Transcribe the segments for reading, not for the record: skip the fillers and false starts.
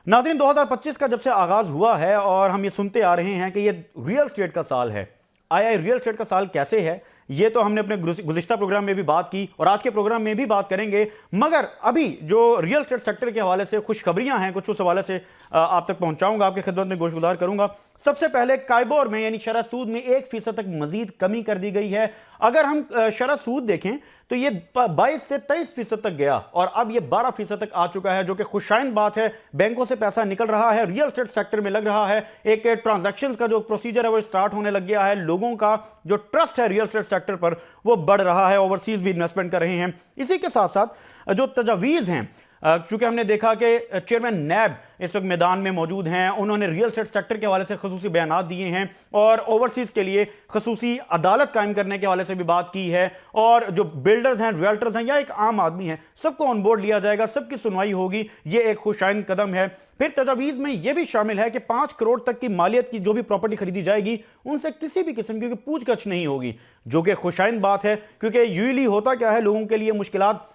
नाज़रीन, 2025 का जब से आगाज हुआ है और हम ये सुनते आ रहे हैं कि ये रियल एस्टेट का साल है। आया रियल एस्टेट का साल कैसे है, ये तो हमने अपने गुज़िश्ता प्रोग्राम में भी बात की और आज के प्रोग्राम में भी बात करेंगे। मगर अभी जो रियल एस्टेट सेक्टर के हवाले से खुशखबरियां हैं, कुछ उस हवाले से आप तक पहुंचाऊंगा, आपकी खिदमत में गोशगुजार करूंगा। सबसे पहले काइबोर में यानी शरह सूद में 1% तक मजीद कमी कर दी गई है। अगर हम शरह सूद देखें तो ये 22 से 23% तक गया और अब ये 12% तक आ चुका है, जो कि खुशाइन बात है। बैंकों से पैसा निकल रहा है, रियल एस्टेट सेक्टर में लग रहा है, एक ट्रांजैक्शंस का जो प्रोसीजर है वो स्टार्ट होने लग गया है। लोगों का जो ट्रस्ट है रियल एस्टेट सेक्टर पर वो बढ़ रहा है, ओवरसीज भी इन्वेस्टमेंट कर रहे हैं। इसी के साथ साथ जो तजावीज़ हैं, चूंकि हमने देखा कि चेयरमैन नैब इस वक्त मैदान में मौजूद हैं, उन्होंने रियल एस्टेट सेक्टर के हवाले से खसूसी बयानात दिए हैं और ओवरसीज के लिए खसूसी अदालत कायम करने के हवाले से भी बात की है। और जो बिल्डर्स हैं, रियल्टर्स हैं या एक आम आदमी है, सबको ऑन बोर्ड लिया जाएगा, सबकी सुनवाई होगी। ये एक खुशाइन कदम है। फिर तजावीज़ में यह भी शामिल है कि 5 करोड़ तक की मालियत की जो भी प्रॉपर्टी खरीदी जाएगी उनसे किसी भी किस्म की पूछगछ नहीं होगी, जो कि खुशाइन बात है। क्योंकि यूजली होता क्या है, लोगों के लिए मुश्किलात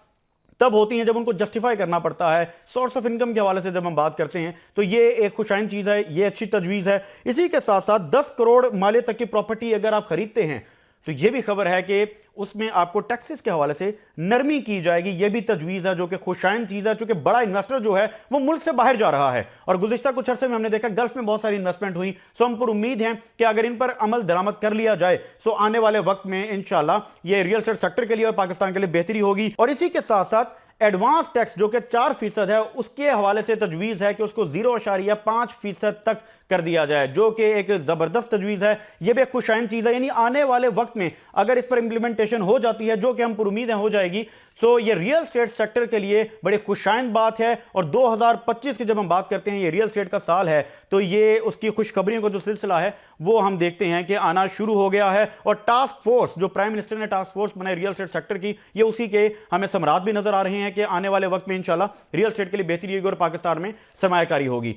तब होती हैं जब उनको जस्टिफाई करना पड़ता है। सोर्स ऑफ इनकम के हवाले से जब हम बात करते हैं तो ये एक खुशाइन चीज़ है, ये अच्छी तजवीज़ है। इसी के साथ साथ 10 करोड़ मालियत तक की प्रॉपर्टी अगर आप खरीदते हैं तो ये भी खबर है कि उसमें आपको टैक्सेस के हवाले से नरमी की जाएगी। ये भी तजवीज़ है जो कि खुशाइन चीज़ है, चूंकि बड़ा इन्वेस्टर जो है वो मुल्क से बाहर जा रहा है और गुज़िश्ता कुछ अरसे में हमने देखा गल्फ में बहुत सारी इन्वेस्टमेंट हुई। सो हम पर उम्मीद है कि अगर इन पर अमल दरामद कर लिया जाए सो आने वाले वक्त में इंशाल्लाह ये रियल एस्टेट सेक्टर के लिए और पाकिस्तान के लिए बेहतरी होगी। और इसी के साथ साथ एडवांस टैक्स जो कि 4% है, उसके हवाले से तजवीज़ है कि उसको 0.5% तक कर दिया जाए, जो कि एक ज़बरदस्त तजवीज़ है। यह भी एक खुशाइन चीज़ है। यानी आने वाले वक्त में अगर इस पर इंप्लीमेंटेशन हो जाती है, जो कि हम पर उम्मीद है हो जाएगी, तो ये रियल एस्टेट सेक्टर के लिए बड़ी खुशाइन बात है। और 2025 की जब हम बात करते हैं, ये रियल एस्टेट का साल है, तो ये उसकी खुशखबरियों का जो सिलसिला है वो हम देखते हैं कि आना शुरू हो गया है। और टास्क फोर्स जो प्राइम मिनिस्टर ने टास्क फोर्स बनाई रियल एस्टेट सेक्टर की, ये उसी के हमें समरात भी नजर आ रहे हैं कि आने वाले वक्त में इंशाल्लाह रियल एस्टेट के लिए बेहतरी होगी और पाकिस्तान में सरमायाकारी होगी।